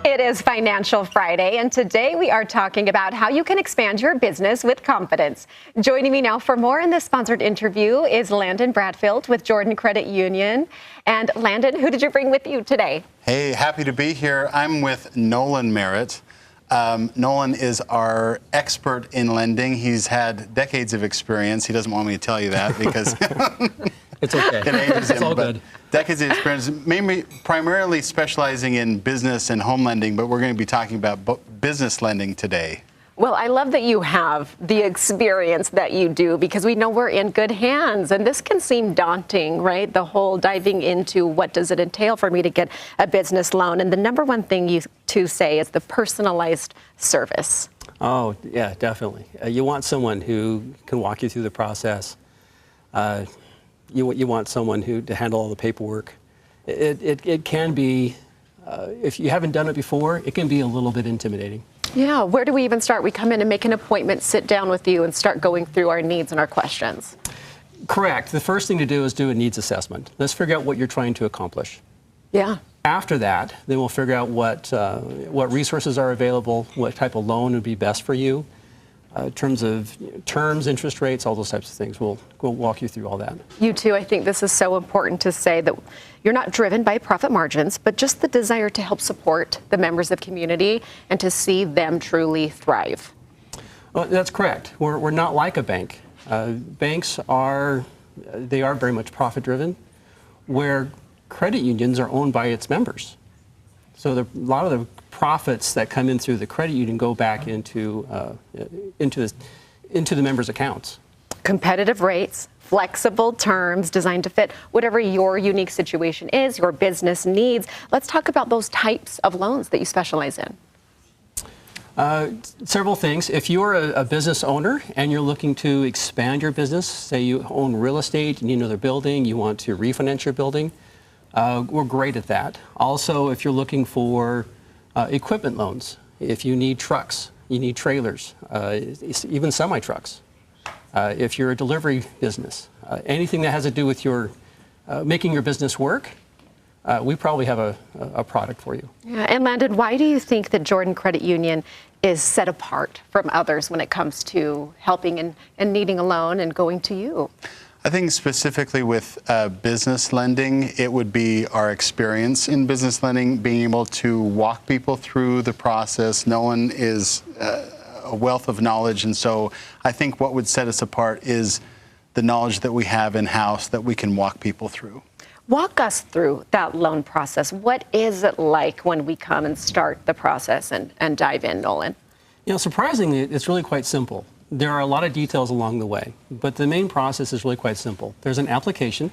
It is Financial Friday, and today we are talking about how you can expand your business with confidence. Joining me now for more in this sponsored interview is Landon Bradfield with Jordan Credit Union. And Landon, who did you bring with you today? Hey, happy to be here. I'm with Nolan Merritt. Nolan is our expert in lending. He's had decades of experience. He doesn't want me to tell you that because it's okay. It ages it's him, all but good. Decades of experience, primarily specializing in business and home lending, but we're going to be talking about business lending today. Well, I love that you have the experience that you do because we know we're in good hands. And this can seem daunting, right? The whole diving into what does it entail for me to get a business loan. And the number one thing you two say is the personalized service. Oh, yeah, definitely. You want someone who can walk you through the process. You want someone to handle all the paperwork. It can be, if you haven't done it before, it can be a little bit intimidating. Yeah, where do we even start? We come in and make an appointment, sit down with you, and start going through our needs and our questions. Correct. The first thing to do is do a needs assessment. Let's figure out what you're trying to accomplish. Yeah. After that, then we'll figure out what resources are available, what type of loan would be best for you. In terms of terms, interest rates, all those types of things. We'll walk you through all that. You too, I think this is so important to say that you're not driven by profit margins, but just the desire to help support the members of community and to see them truly thrive. Well, that's correct. We're not like a bank. Banks are very much profit driven, where credit unions are owned by its members. So a lot of the profits that come in through the credit union go back into the members' accounts. Competitive rates, flexible terms designed to fit whatever your unique situation is, your business needs. Let's talk about those types of loans that you specialize in. Several things. If you're a business owner and you're looking to expand your business, say you own real estate, you need another building, you want to refinance your building, we're great at that. Also, if you're looking for equipment loans, if you need trucks, you need trailers, even semi-trucks. If you're a delivery business, anything that has to do with your making your business work, we probably have a product for you. Yeah, and Landon, why do you think that Jordan Credit Union is set apart from others when it comes to helping and needing a loan and going to you? I think specifically with business lending, it would be our experience in business lending, being able to walk people through the process. Nolan is a wealth of knowledge, and so I think what would set us apart is the knowledge that we have in-house that we can walk people through. Walk us through that loan process. What is it like when we come and start the process and dive in, Nolan? You know, surprisingly, it's really quite simple. There are a lot of details along the way, but the main process is really quite simple. There's an application.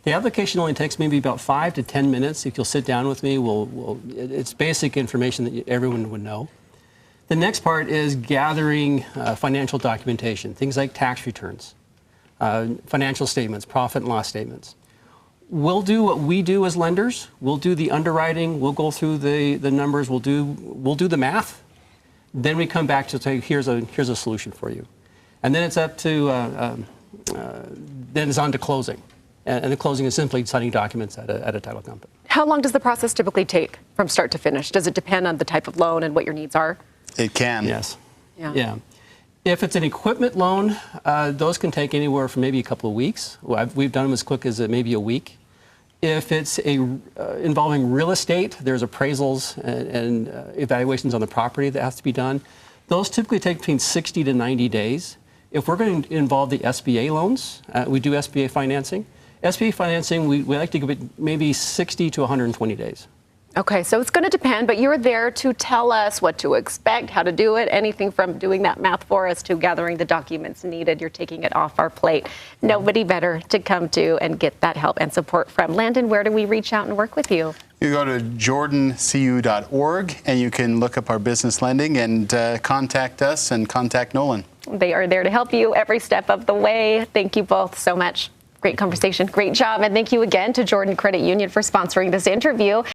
The application only takes maybe about 5 to 10 minutes. If you'll sit down with me, it's basic information that everyone would know. The next part is gathering financial documentation, things like tax returns, financial statements, profit and loss statements. We'll do what we do as lenders. We'll do the underwriting. We'll go through the numbers. We'll do the math. Then we come back to say, here's a solution for you. And then it's up to, then it's on to closing. And the closing is simply signing documents at a title company. How long does the process typically take from start to finish? Does it depend on the type of loan and what your needs are? It can. Yes. Yeah. If it's an equipment loan, those can take anywhere from maybe a couple of weeks. We've done them as quick as maybe a week. If it's involving real estate, there's appraisals and evaluations on the property that has to be done. Those typically take between 60 to 90 days. If we're going to involve the SBA loans, we do SBA financing. SBA financing, we like to give it maybe 60 to 120 days. Okay, so it's going to depend, but you're there to tell us what to expect, how to do it, anything from doing that math for us to gathering the documents needed. You're taking it off our plate. Nobody better to come to and get that help and support from. Landon, where do we reach out and work with you? You go to jordancu.org and you can look up our business lending and contact us and contact Nolan. They are there to help you every step of the way. Thank you both so much. Great conversation. Great job. And thank you again to Jordan Credit Union for sponsoring this interview.